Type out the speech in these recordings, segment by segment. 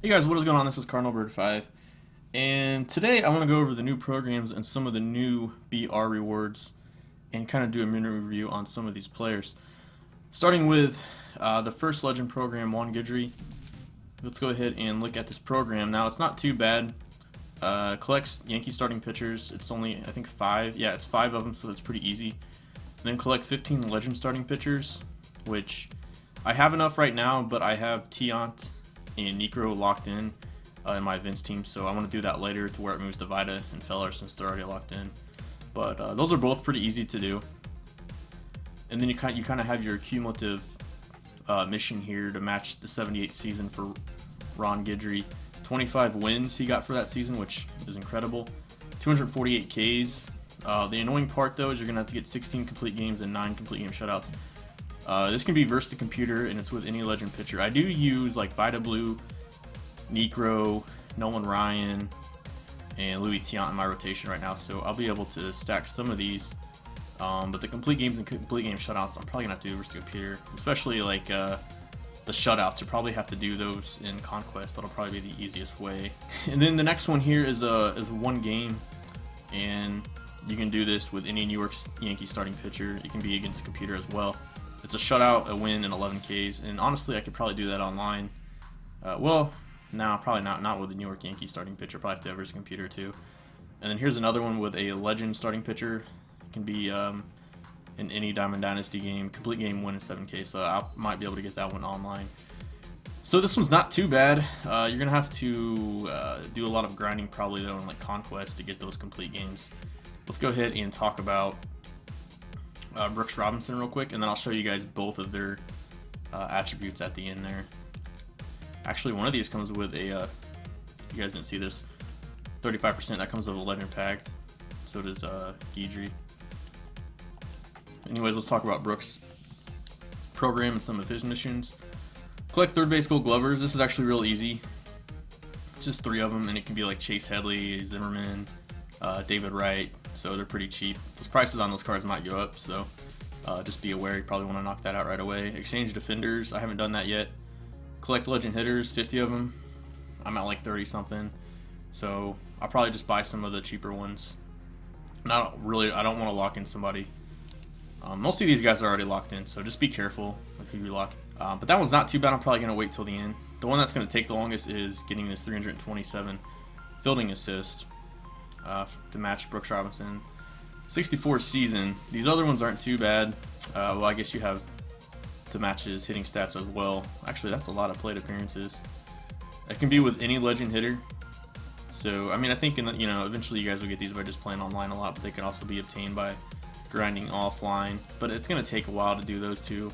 Hey guys, what is going on? This is CardinalBird5, and today I want to go over the new programs and some of the new BR rewards and kind of do a mini review on some of these players. Starting with the first legend program, Juan Guidry. Let's go ahead and look at this program. Now, it's not too bad. Collects Yankee starting pitchers. It's only, I think, 5. Yeah, it's 5 of them, so that's pretty easy. And then collect 15 legend starting pitchers, which I have enough right now, but I have Tiant and Necro locked in my events team, so I want to do that later to where it moves to Vida and Feller since they're already locked in. But those are both pretty easy to do. And then you kind of have your cumulative mission here to match the 78 season for Ron Guidry. 25 wins he got for that season, which is incredible. 248 Ks. The annoying part though is you're gonna have to get 16 complete games and 9 complete game shutouts. This can be versus the computer, and it's with any legend pitcher. I do use like Vida Blue, Necro, Nolan Ryan, and Louis Tiant in my rotation right now, so I'll be able to stack some of these. But the complete games and complete game shutouts, I'm probably gonna have to do versus the computer, especially like the shutouts. You probably have to do those in Conquest. That'll probably be the easiest way. And then the next one here is one game, and you can do this with any New York Yankees starting pitcher. It can be against the computer as well. It's a shutout, a win, and 11 Ks. And honestly, I could probably do that online. Well, no, probably not with the New York Yankees starting pitcher. Probably have to have versus computer too. And then here's another one with a legend starting pitcher. It can be in any Diamond Dynasty game. Complete game, win, and 7K. So I might be able to get that one online. So this one's not too bad. You're gonna have to do a lot of grinding probably though in like Conquest to get those complete games. Let's go ahead and talk about Brooks Robinson real quick, and then I'll show you guys both of their attributes at the end there. Actually, one of these comes with a, you guys didn't see this, 35%. That comes with a legend pack. So does Guidry. Anyways, let's talk about Brooks' program and some of his missions. Collect third base Gold Glovers. This is actually real easy. It's just 3 of them, and it can be like Chase Headley, Zimmerman, David Wright. So they're pretty cheap. Those prices on those cards might go up, so just be aware. You probably want to knock that out right away. Exchange defenders. I haven't done that yet. Collect legend hitters, 50 of them. I'm at like 30 something, so I'll probably just buy some of the cheaper ones. I don't want to lock in somebody. Most of these guys are already locked in, so just be careful if you lock. But that one's not too bad. I'm probably gonna wait till the end. The one that's gonna take the longest is getting this 327 fielding assist. To match Brooks Robinson. 64 season. These other ones aren't too bad. Well, I guess you have to match his hitting stats as well. Actually, that's a lot of plate appearances. It can be with any legend hitter. So, I mean, I think eventually you guys will get these by just playing online a lot, but they can also be obtained by grinding offline. But it's going to take a while to do those two.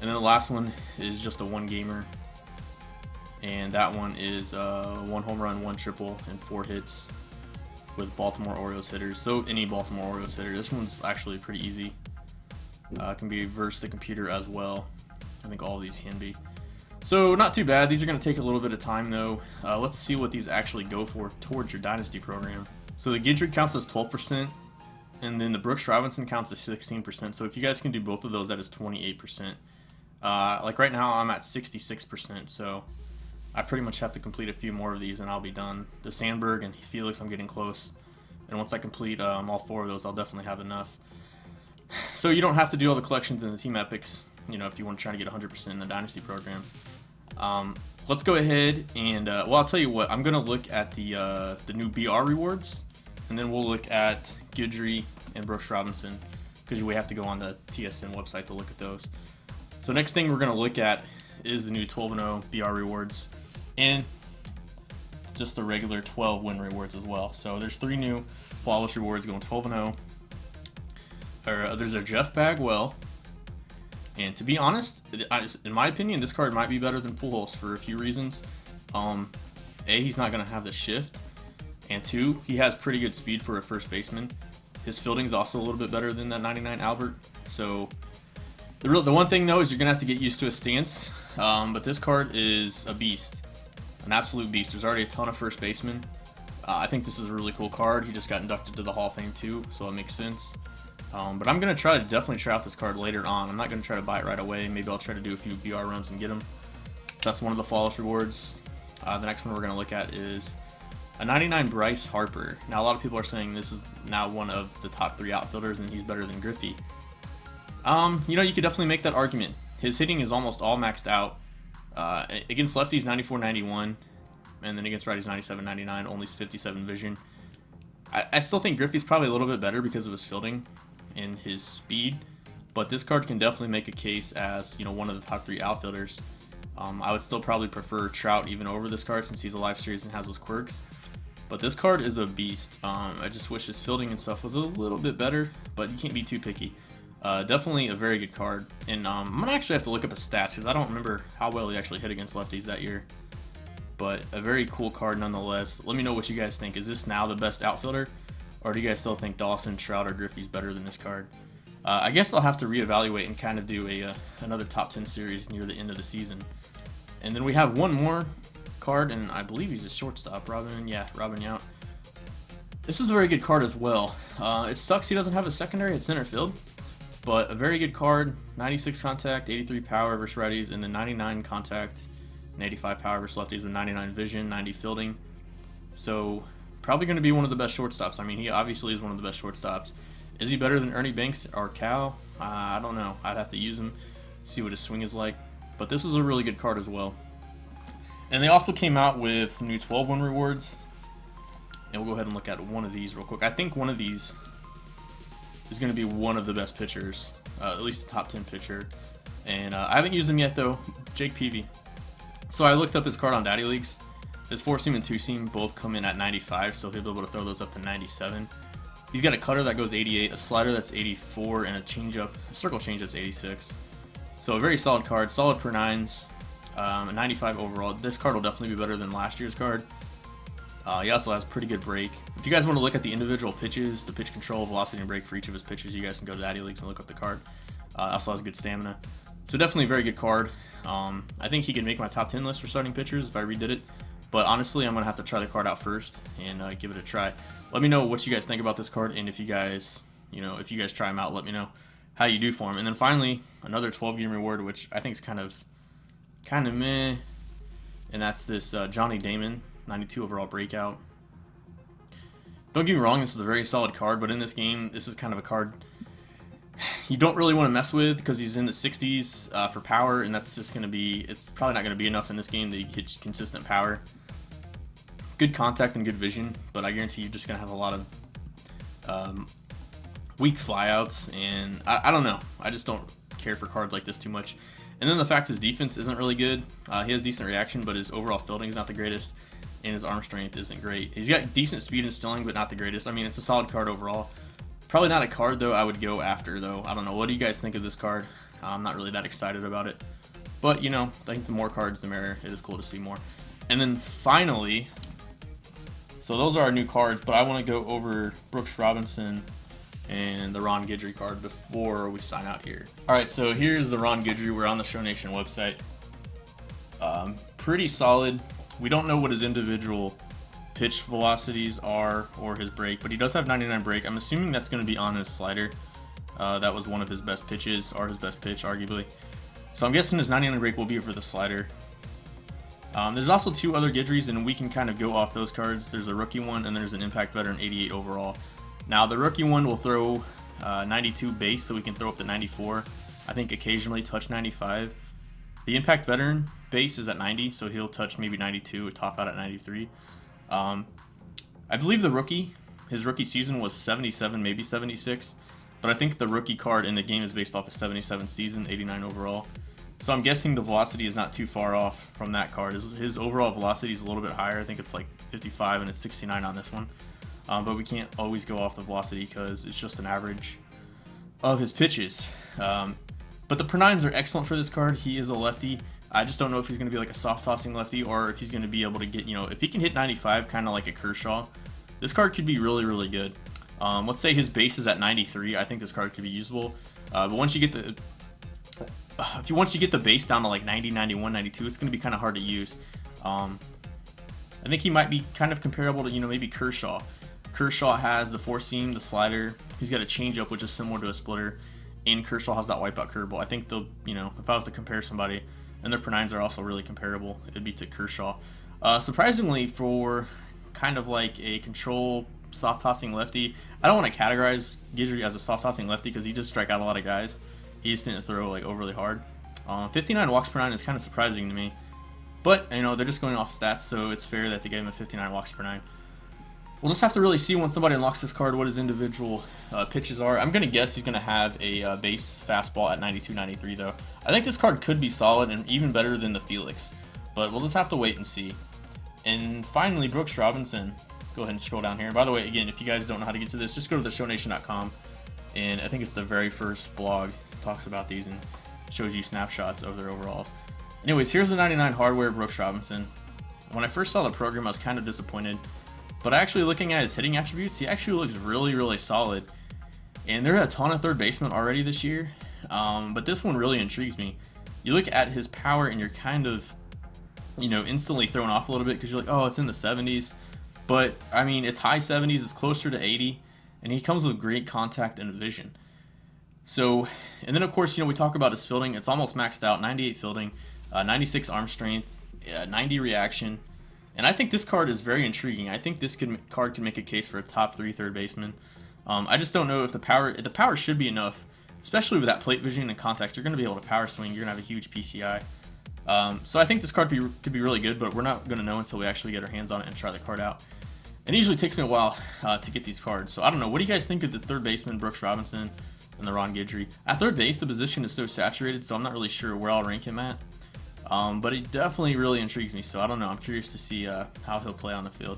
And then the last one is just a 1-gamer. And that one is 1 home run, 1 triple, and 4 hits with Baltimore Orioles hitters. So any Baltimore Orioles hitter. This one's actually pretty easy. Can be versus the computer as well. I think all of these can be. So not too bad. These are going to take a little bit of time though. Let's see what these actually go for towards your Dynasty program. So the Guidry counts as 12%, and then the Brooks Robinson counts as 16%. So if you guys can do both of those, that is 28%. Like right now I'm at 66%, so I pretty much have to complete a few more of these and I'll be done. The Sandberg and Felix, I'm getting close. And once I complete all 4 of those, I'll definitely have enough. So you don't have to do all the collections in the team epics, if you want to try to get 100% in the Dynasty program. Let's go ahead and, well, I'll tell you what. I'm going to look at the new BR rewards, and then we'll look at Guidry and Brooks Robinson, because we have to go on the TSN website to look at those. So next thing we're going to look at is the new 12-0 BR rewards, and just the regular 12 win rewards as well. So there's 3 new flawless rewards going 12-0. There's a Jeff Bagwell, and to be honest, in my opinion, this card might be better than Pujols for a few reasons. A, he's not going to have the shift, and 2, he has pretty good speed for a first baseman. His fielding is also a little bit better than that 99 Albert. So the one thing though is you're going to have to get used to his stance. But this card is a beast. An absolute beast. There's already a ton of first basemen. I think this is a really cool card. He just got inducted to the Hall of Fame too, so it makes sense. But I'm going to definitely try out this card later on. I'm not going to try to buy it right away. Maybe I'll try to do a few BR runs and get him. That's one of the flawless rewards. The next one we're going to look at is a 99 Bryce Harper. Now, a lot of people are saying this is now one of the top 3 outfielders and he's better than Griffey. You know, you could definitely make that argument. His hitting is almost all maxed out. Against lefties, 94-91, and then against righties, 97-99, only 57 vision. I still think Griffey's probably a little bit better because of his fielding and his speed, but this card can definitely make a case as, you know, one of the top 3 outfielders. I would still probably prefer Trout even over this card since he's a live series and has those quirks. But this card is a beast. I just wish his fielding and stuff was a little bit better, but you can't be too picky. Definitely a very good card. And I'm going to actually have to look up his stats because I don't remember how well he actually hit against lefties that year. But a very cool card nonetheless. Let me know what you guys think. Is this now the best outfielder? Or do you guys still think Dawson, Trout, or Griffey's better than this card? I guess I'll have to reevaluate and kind of do another top 10 series near the end of the season. And then we have one more card, and I believe he's a shortstop. Robin Yount. This is a very good card as well. It sucks he doesn't have a secondary at center field, but a very good card. 96 contact, 83 power versus righties, and then 99 contact and 85 power versus lefties with 99 vision, 90 fielding. So probably going to be one of the best shortstops. I mean, he obviously is one of the best shortstops. Is he better than Ernie Banks or Cal? I don't know. I'd have to use him, see what his swing is like. But this is a really good card as well. And they also came out with some new 12-1 rewards. And we'll go ahead and look at one of these real quick. I think one of these is going to be one of the best pitchers, at least a top 10 pitcher. And I haven't used him yet, though. Jake Peavy. So I looked up his card on Daddy Leagues. His 4-seam and 2-seam both come in at 95, so he'll be able to throw those up to 97. He's got a cutter that goes 88, a slider that's 84, and a circle change that's 86. So a very solid card, solid per 9s, a 95 overall. This card will definitely be better than last year's card. He also has pretty good break. If you guys want to look at the individual pitches, the pitch control, velocity, and break for each of his pitches, you guys can go to Daddy Leagues and look up the card. Also has good stamina. So definitely a very good card. I think he could make my top 10 list for starting pitchers if I redid it. But honestly, I'm going to have to try the card out first and give it a try. Let me know what you guys think about this card, and if you guys, if you guys try him out, let me know how you do for him. And then finally, another 12-game reward, which I think is kind of meh, and that's this Johnny Damon 92 overall breakout. Don't get me wrong, this is a very solid card, but in this game, this is kind of a card you don't really want to mess with because he's in the 60s for power, and that's just going to be, it's probably not going to be enough in this game to get consistent power. Good contact and good vision, but I guarantee you're just going to have a lot of weak flyouts, and I don't know. I just don't care for cards like this too much. And then the fact his defense isn't really good. He has decent reaction, but his overall fielding is not the greatest, and his arm strength isn't great. He's got decent speed and stealing, but not the greatest. I mean, it's a solid card overall. Probably not a card, though, I would go after, though. I don't know. What do you guys think of this card? I'm not really that excited about it. But, I think the more cards, the merrier. It is cool to see more. And then finally, so those are our new cards, but I want to go over Brooks Robinson and the Ron Guidry card before we sign out here. Alright, so here's the Ron Guidry. We're on the Show Nation website. Pretty solid. We don't know what his individual pitch velocities are or his break, but he does have 99 break. I'm assuming that's going to be on his slider. That was one of his best pitches, or his best pitch, arguably. So I'm guessing his 99 break will be for the slider. There's also two other Guidrys, and we can kind of go off those cards. There's a rookie one, and there's an impact veteran 88 overall. Now, the rookie one will throw 92 base, so we can throw up to 94. I think occasionally touch 95. The impact veteran base is at 90, so he'll touch maybe 92, top out at 93. I believe the rookie, his rookie season was 77, maybe 76, but I think the rookie card in the game is based off a 77 season, 89 overall. So I'm guessing the velocity is not too far off from that card. His overall velocity is a little bit higher. I think it's like 55 and it's 69 on this one. But we can't always go off the velocity because it's just an average of his pitches. But the per-9s are excellent for this card. He is a lefty. I just don't know if he's going to be like a soft-tossing lefty or if he's going to be able to get, if he can hit 95 kind of like a Kershaw, this card could be really, really good. Let's say his base is at 93. I think this card could be usable. But once you get the once you get the base down to like 90, 91, 92, it's going to be kind of hard to use. I think he might be kind of comparable to, maybe Kershaw. Kershaw has the 4-seam, the slider. He's got a changeup, which is similar to a splitter. And Kershaw has that wipeout curveball. I think if I was to compare somebody, and their per-9s are also really comparable, it'd be to Kershaw. Surprisingly, for kind of like a control soft tossing lefty, I don't want to categorize Guidry as a soft tossing lefty because he just strike out a lot of guys. He just didn't throw like overly hard. 59 walks per 9 is kind of surprising to me, but you know they're just going off stats, so it's fair that they gave him a 59 walks per 9. We'll just have to really see when somebody unlocks this card what his individual pitches are. I'm gonna guess he's gonna have a base fastball at 92, 93 though. I think this card could be solid and even better than the Felix, but we'll just have to wait and see. And finally, Brooks Robinson. Go ahead and scroll down here. And by the way, again, if you guys don't know how to get to this, just go to theshownation.com, and I think it's the very first blog that talks about these and shows you snapshots of their overalls. Anyways, here's the 99 hardware Brooks Robinson. When I first saw the program, I was kind of disappointed, but actually looking at his hitting attributes, he actually looks really, really solid. And there are a ton of third basemen already this year, but this one really intrigues me. You look at his power and you're kind of, you know, instantly thrown off a little bit because you're like, oh, it's in the 70s. But, I mean, it's high 70s, it's closer to 80, and he comes with great contact and vision. So, and then of course, you know, we talk about his fielding. It's almost maxed out, 98 fielding, 96 arm strength, 90 reaction. And I think this card is very intriguing. I think this card can make a case for a top 3 third baseman. I just don't know if the power should be enough, especially with that plate vision and contact. You're going to be able to power swing. You're going to have a huge PCI. So I think this card could be really good, but we're not going to know until we actually get our hands on it and try the card out. And it usually takes me a while to get these cards. So I don't know. What do you guys think of the third baseman, Brooks Robinson, and the Ron Guidry? At third base, the position is so saturated, so I'm not really sure where I'll rank him at. But it definitely really intrigues me, so I don't know. I'm curious to see how he'll play on the field.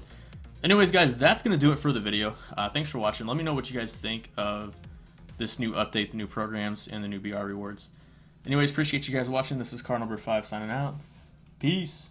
Anyways, guys, that's going to do it for the video. Thanks for watching. Let me know what you guys think of this new update, the new programs, and the new BR rewards. Anyways, appreciate you guys watching. This is Car number 5 signing out. Peace.